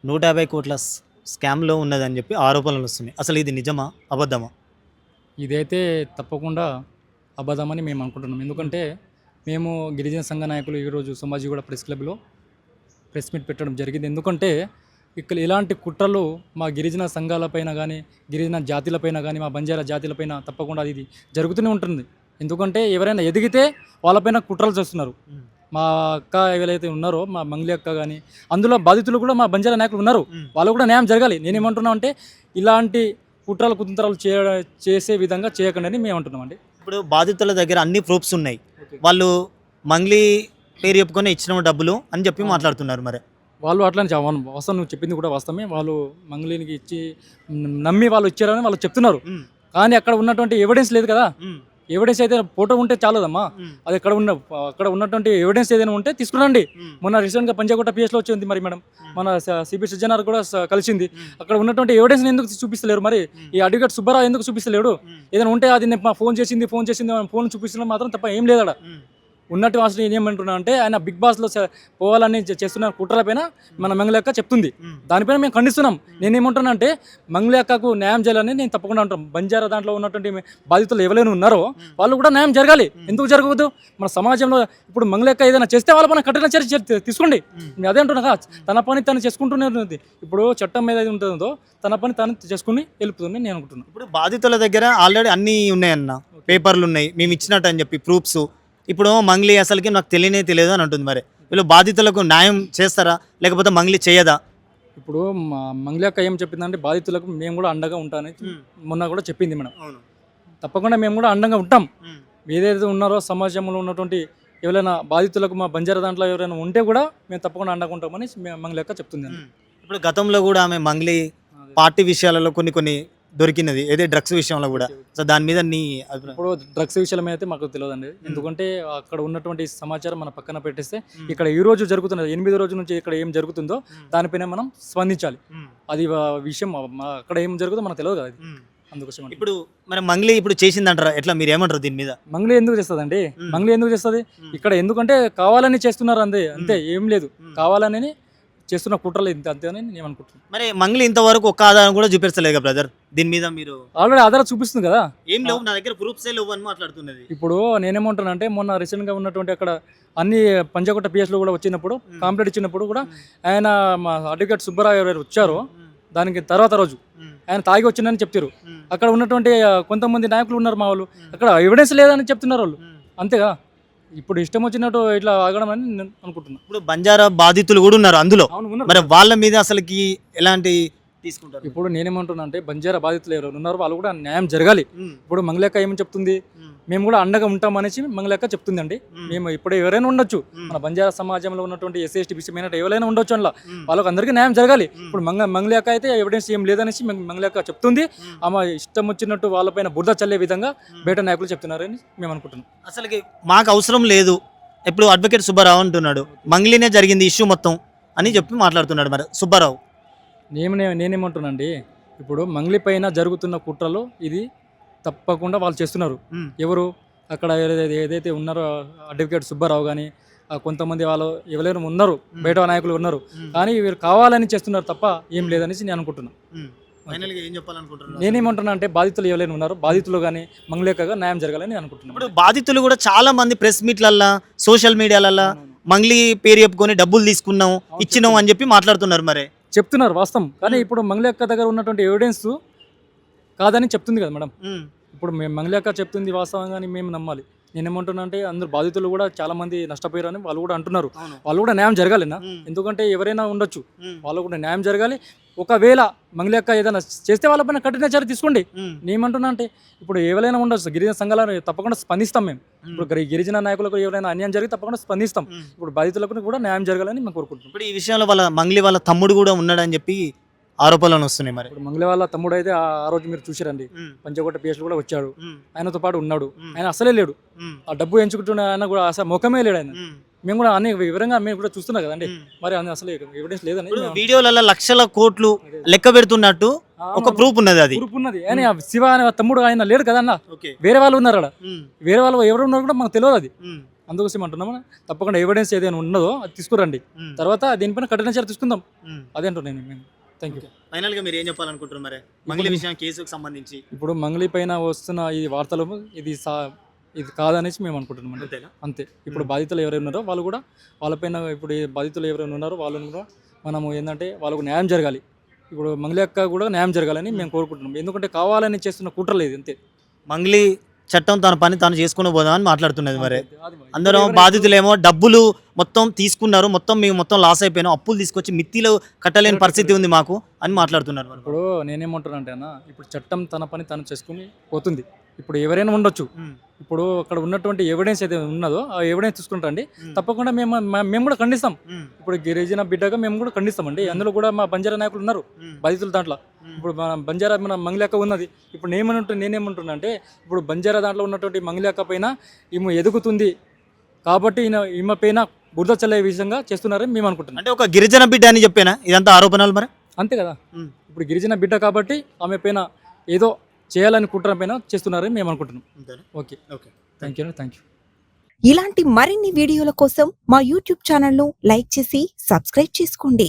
150 కోట్ల స్కామ్‌లో ఉన్నదని చెప్పి ఆరోపణలు వస్తున్నాయి. అసలు ఇది నిజమా? అబద్ధమా? ఇదైతే తప్పకుండా అబద్ధమని మేము అనుకుంటున్నాం. ఎందుకంటే మేము గిరిజన సంఘ నాయకులు ఈరోజు సోమాజిగూడ ప్రెస్ క్లబ్‌లో ప్రెస్ మీట్ పెట్టడం జరిగింది. ఎందుకంటే ఇక్కడ ఇలాంటి కుట్రలు మా గిరిజన సంఘాలపైన కానీ, గిరిజన జాతిలపైన కానీ, మా బంజారా జాతిలపైన తప్పకుండా ఇది జరుగుతూనే ఉంటుంది. ఎందుకంటే ఎవరైనా ఎదిగితే వాళ్ళపైన కుట్రలు చేస్తున్నారు. మా అక్క ఎవరైతే ఉన్నారో మా మంగ్లీ అక్క కానీ, అందులో బాధితులు కూడా మా బంజారా నాయకులు ఉన్నారు. వాళ్ళు కూడా న్యాయం జరగాలి. నేనేమంటున్నా అంటే ఇలాంటి కుట్రలు కుతంత్రాలు చేసే విధంగా చేయకండి అని మేము అంటున్నామండి. ఇప్పుడు బాధితుల దగ్గర అన్ని ప్రూఫ్స్ ఉన్నాయి. వాళ్ళు మంగ్లీ పేరు చెప్పుకొని ఇచ్చిన డబ్బులు అని చెప్పి మాట్లాడుతున్నారు. మరి వాళ్ళు అట్లనే వాస్తవం నువ్వు చెప్పింది కూడా వాస్తవమే. వాళ్ళు మంగ్లీనికి ఇచ్చి నమ్మి వాళ్ళు ఇచ్చారని వాళ్ళు చెప్తున్నారు. కానీ అక్కడ ఉన్నటువంటి ఎవిడెన్స్ లేదు కదా. ఎవిడెన్స్ అయితే ఫోటో ఉంటే చాలదమ్మా. అది అక్కడ ఉన్నటువంటి ఎవిడెన్స్ ఏదైనా ఉంటే తీసుకురండి. మొన్న రీసెంట్గా పంజాగుట్ట పిఎస్లో వచ్చింది మరి మేడం, మన సిబి సజ్జనార్ కూడా కలిసింది. అక్కడ ఉన్నటువంటి ఎవిడెన్స్ ఎందుకు చూపిస్తలేరు? మరి ఈ అడ్వకేట్ సుబ్బారావు ఎందుకు చూపిస్తలేడు? ఏదైనా ఉంటే అది ఫోన్ చేసింది ఫోన్ చూపిస్తున్నా మాత్రం తప్ప ఏం లేదు. ఉన్నట్టు అసలు ఏమంటున్నా అంటే ఆయన బిగ్ బాస్లో పోవాలని చేస్తున్న కుట్రలపైన మన మంగళి అక్క చెప్తుంది. దానిపైన మేము ఖండిస్తున్నాం. నేనేమంటున్నా అంటే మంగళి అక్కకు న్యాయం చేయాలని నేను తప్పకుండా అంటాం. బంజారా దాంట్లో ఉన్నటువంటి బాధితులు ఎవరైనా ఉన్నారో వాళ్ళు కూడా న్యాయం జరగాలి. ఎందుకు జరగవద్దు? మన సమాజంలో ఇప్పుడు మంగళి అక్క ఏదైనా చేస్తే వాళ్ళ పైన కఠిన చర్య తీసుకోండి. నేను అదే అంటున్నా. తన పని తను చేసుకుంటూనే ఉంటుంది. ఇప్పుడు చట్టం మీద ఏది ఉంటుందో తన పని తను చేసుకుని వెళ్ళిపోతుంది నేను అనుకుంటున్నాను. ఇప్పుడు బాధితుల దగ్గర ఆల్రెడీ అన్నీ ఉన్నాయన్న, పేపర్లు ఉన్నాయి, మేము ఇచ్చినట్టు అని చెప్పి ప్రూఫ్స్. ఇప్పుడు మంగ్లీ అసలుకి నాకు తెలియదు అని అంటుంది. మరి వీళ్ళు బాధితులకు న్యాయం చేస్తారా లేకపోతే మంగ్లీ చేయదా? ఇప్పుడు మంగ్లీ అక్క ఏం చెప్పిందంటే బాధితులకు మేము కూడా అండగా ఉంటామని మొన్న కూడా చెప్పింది మేడం. తప్పకుండా మేము కూడా అండగా ఉంటాం. ఏదైతే ఉన్నారో సమాజంలో ఉన్నటువంటి ఎవరైనా బాధితులకు మా బంజారా దాంట్లో ఎవరైనా ఉంటే కూడా మేము తప్పకుండా అండగా ఉంటామని మంగ్లీ అక్క చెప్తుంది. ఇప్పుడు గతంలో కూడా ఆమె మంగ్లీ పార్టీ విషయాలలో కొన్ని దొరికినది, ఏదే డ్రగ్స్ విషయంలో కూడా. సో దాని మీద నీ అభిప్రాయం? ఇప్పుడు డ్రగ్స్ విషయం అయితే మాకు తెలియదండి. ఎందుకంటే అక్కడ ఉన్నటువంటి సమాచారం మన పక్కన పెట్టేస్తే ఇక్కడ ఈ రోజు జరుగుతున్నది 8వ రోజు నుంచి ఇక్కడ ఏం జరుగుతుందో దానిపైన మనం స్పందించాలి. అది విషయం అక్కడ ఏం జరుగుతుందో మనకు తెలియదు కదా. అందుకోసం ఇప్పుడు మరి మంగ్లీ ఇప్పుడు చేసిందంటారా? ఎట్లా మీరు ఏమంటారు దీని మీద? మంగ్లీ ఎందుకు చేస్తుంది? మంగ్లీ ఎందుకు చేస్తుంది? ఇక్కడ ఎందుకంటే కావాలని చేస్తున్నారు అంతే ఏం లేదు. కావాలని చేస్తున్న కుట్రలు అంతే అని నేను అనుకుంటున్నాను. మరి మంగ్లీ ఇంతవరకు ఒక్క ఆధారం కూడా చూపించలేదు కదా బ్రదర్. దీని మీద మీరు ఆల్రెడీ ఆధారం చూపిస్తుంది కదా. ఏం లేవు నా దగ్గర, ప్రూఫ్స్ లేవు అని మాట్లాడుతున్నది. ఇప్పుడు నేనేమంటున్నా అంటే మొన్న రీసెంట్గా ఉన్నటువంటి అక్కడ అన్ని పంజాగుట్ట పిఎస్లో కూడా వచ్చినప్పుడు కాంప్లైంట్ ఇచ్చినప్పుడు కూడా ఆయన మా అడ్వకేట్ సుబ్బారావు ఎవరు వచ్చారో దానికి తర్వాత రోజు ఆయన తాగి వచ్చిందని చెప్తారు. అక్కడ ఉన్నటువంటి కొంతమంది నాయకులు ఉన్నారు మా వాళ్ళు, అక్కడ ఎవిడెన్స్ లేదని చెప్తున్నారు వాళ్ళు. అంతేగా ఇప్పుడు ఇష్టం వచ్చినట్టు ఇట్లా ఆగడం అని నేను అనుకుంటున్నాను. ఇప్పుడు బంజారా బాధితులు కూడా ఉన్నారు అందులో. మరి వాళ్ళ మీద అసలుకి ఎలాంటి తీసుకుంటారు? ఇప్పుడు నేనేమంటున్నా అంటే బంజారా బాధితులు ఎవరు ఉన్నారో వాళ్ళు కూడా న్యాయం జరగాలి. ఇప్పుడు మంగళి అక్క ఏమని చెప్తుంది? మేము కూడా అండగా ఉంటాం అనేసి మంగళి అక్క చెప్తుందండి. మేము ఇప్పుడు ఎవరైనా ఉండొచ్చు, మన బంజారా సమాజంలో ఉన్నటువంటి ఎస్సీ ఎస్టీ బీసీ మైనారిటీ ఎవరైనా ఉండొచ్చు, అందులో వాళ్ళకి అందరికీ న్యాయం జరగాలి. ఇప్పుడు మంగళి అక్క అయితే ఎవిడెన్స్ ఏం లేదనేసి మంగళి అక్క చెప్తుంది. ఆమె ఇష్టం వచ్చినట్టు వాళ్ళపైన బురద చల్లే విధంగా బయట నాయకులు చెప్తున్నారని మేము అనుకుంటున్నాం. అసలుకి మాకు అవసరం లేదు. ఇప్పుడు అడ్వకేట్ సుబ్బారావు అంటున్నాడు మంగ్లీనే జరిగింది ఇష్యూ మొత్తం అని చెప్పి మాట్లాడుతున్నాడు. మరి సుబ్బారావు నేనేమంటున్నాండి, ఇప్పుడు మంగ్లీ పైన జరుగుతున్న కుట్రలో ఇది తప్పకుండా వాళ్ళు చేస్తున్నారు. ఎవరు అక్కడ ఏదైతే ఉన్నారో అడ్వకేట్ సుబ్బారావు కానీ కొంతమంది వాళ్ళు ఎవరైనా ఉన్నారు, బయట నాయకులు ఉన్నారు, కానీ వీరు కావాలని చేస్తున్నారు తప్ప ఏం లేదనేసి నేను అనుకుంటున్నాను. నేనేమంటున్నా అంటే బాధితులు ఎవరైనా ఉన్నారు, బాధితులు కానీ మంగ్లీగా న్యాయం జరగాలని నేను అనుకుంటున్నాను. ఇప్పుడు బాధితులు కూడా చాలా మంది ప్రెస్ మీట్లల్లా సోషల్ మీడియాలల్లా మంగ్లీ పేరు చెప్పుకొని డబ్బులు తీసుకున్నాం ఇచ్చినాం అని చెప్పి మాట్లాడుతున్నారు. మరి చెప్తున్నారు వాస్తవం, కానీ ఇప్పుడు మంగ్లీ అక్క దగ్గర ఉన్నటువంటి ఎవిడెన్స్ కాదని చెప్తుంది కదా మేడం. ఇప్పుడు మేము మంగ్లీ అక్క చెప్తుంది వాస్తవంగాని మేము నమ్మాలి. నేనేమంటున్నా అంటే అందరు బాధితులు కూడా చాలా మంది నష్టపోయారని వాళ్ళు కూడా అంటున్నారు. వాళ్ళు కూడా న్యాయం జరగాలినా, ఎందుకంటే ఎవరైనా ఉండొచ్చు, వాళ్ళు కూడా న్యాయం జరగాలి. ఒకవేళ మంగ్లీ అక్క ఏదైనా చేస్తే వాళ్ళపైన కఠిన చర్య తీసుకోండి. నేనేమంటున్నా అంటే ఇప్పుడు ఎవరైనా ఉండొచ్చు, గిరిజన సంఘాలను తప్పకుండా స్పందిస్తాం మేము. ఇప్పుడు గిరిజన నాయకులకు ఎవరైనా అన్యాయం జరిగి తప్పకుండా స్పందిస్తాం. ఇప్పుడు బాధితులకు కూడా న్యాయం జరగాలని మేము కోరుకుంటున్నాం. ఇప్పుడు ఈ విషయంలో వాళ్ళ మంగ్లీ వాళ్ళ తమ్ముడు కూడా ఉన్నాడని చెప్పి ఆరోపణలు వస్తున్నాయి. మరి ఇప్పుడు మంగ్లీ వాళ్ళ తమ్ముడు అయితే ఆ రోజు మీరు చూసారండి, పంచకోట పిఎస్లో కూడా వచ్చాడు, ఆయనతో పాటు ఉన్నాడు. ఆయన అసలే లేడు, ఆ డబ్బు ఎంచుకుంటున్న ఆయన కూడా అసలు ముఖమే లేడు ఆయన. మేము కూడా అన్ని వివరంగా మేము కూడా చూస్తున్నాం కదండి. మరి అసలు ఎవిడెన్స్ లేదని వీడియోలలో లక్షల కోట్లు లెక్క పెడుతున్నట్టు ఒక ప్రూఫ్ ఉన్నది. అది ప్రూఫ్ ఉన్నది. ఆయన శివ అనే తమ్ముడు ఆయన లేడు కదన్నా, వేరే వాళ్ళు ఉన్నారు అక్కడ. వేరే వాళ్ళు ఎవరు ఉన్నారు కూడా మాకు తెలియదు. అది అందుకోసం అంటున్నాము తప్పకుండా ఎవిడెన్స్ ఏదైనా ఉన్నదో అది తీసుకురండి, తర్వాత దీనిపైన కఠిన చర్య తీసుకుందాం. అదే అంటున్నాను నేను. Thank you. ఫైనల్ గా మీరు ఏం చెప్పాలనుకుంటున్నారు మరి మంగ్లీ విషయం కేసుకు సంబంధించి? ఇప్పుడు మంగ్లీ పైన వస్తున్న ఈ వార్తలు ఇది కాదనేసి మేము అనుకుంటున్నాం అండి. అంతేనా? అంతే. ఇప్పుడు బాధితులు ఎవరైనా ఉన్నారో వాళ్ళు కూడా వాళ్ళపైన, ఇప్పుడు ఈ బాధితులు ఎవరైనా ఉన్నారో వాళ్ళని కూడా మనము ఏంటంటే వాళ్ళకు న్యాయం జరగాలి. ఇప్పుడు మంగ్లీ అక్క కూడా న్యాయం జరగాలని మేము కోరుకుంటున్నాం. ఎందుకంటే కావాలని చేస్తున్న కుట్ర లేదు, అంతే. మంగ్లీ చట్టం తన పని తాను చేసుకుని పోదామని మాట్లాడుతున్నది. మరి అది అందరూ బాధితులేమో డబ్బులు మొత్తం తీసుకున్నారు, మొత్తం మేము మొత్తం లాస్ అయిపోయినాం, అప్పులు తీసుకొచ్చి మిత్తిలో కట్టలేని పరిస్థితి ఉంది మాకు అని మాట్లాడుతున్నారు. మరి ఇప్పుడు నేనేమంటున్నా అంటే అన్న, ఇప్పుడు చట్టం తన పని తను చేసుకుని పోతుంది. ఇప్పుడు ఎవరైనా ఉండొచ్చు. ఇప్పుడు అక్కడ ఉన్నటువంటి ఎవిడెన్స్ ఏదైతే ఉన్నదో ఆ ఎవిడెన్స్ తీసుకుంటారండి. తప్పకుండా మేము కూడా ఖండిస్తాం. ఇప్పుడు గిరిజన బిడ్డగా మేము కూడా ఖండిస్తామండి. అందులో కూడా మా బంజారా నాయకులు ఉన్నారు బాధితులు దాంట్లో. ఇప్పుడు మన మంగ్లీ అక్క ఉన్నది. ఇప్పుడు నేనేమంటున్నా అంటే, ఇప్పుడు బంజారా దాంట్లో ఉన్నటువంటి మంగ్లీ అక్క పైన ఈమె ఎదుగుతుంది కాబట్టి ఈమె పైన బురద చల్లే విధంగా చేస్తున్నారని మేము అనుకుంటున్నాం. అంటే ఒక గిరిజన బిడ్డ అని చెప్పేనా ఇదంతా ఆరోపణలు? మరి అంతే కదా. ఇప్పుడు గిరిజన బిడ్డ కాబట్టి ఆమె పైన ఏదో చేయాలని కుట్ర పైన చేస్తున్నారని మేము అనుకుంటున్నాం. Okay, thank you. ఇలాంటి మరిన్ని వీడియోల కోసం మా యూట్యూబ్ ఛానల్ను లైక్ చేసి సబ్స్క్రైబ్ చేసుకోండి.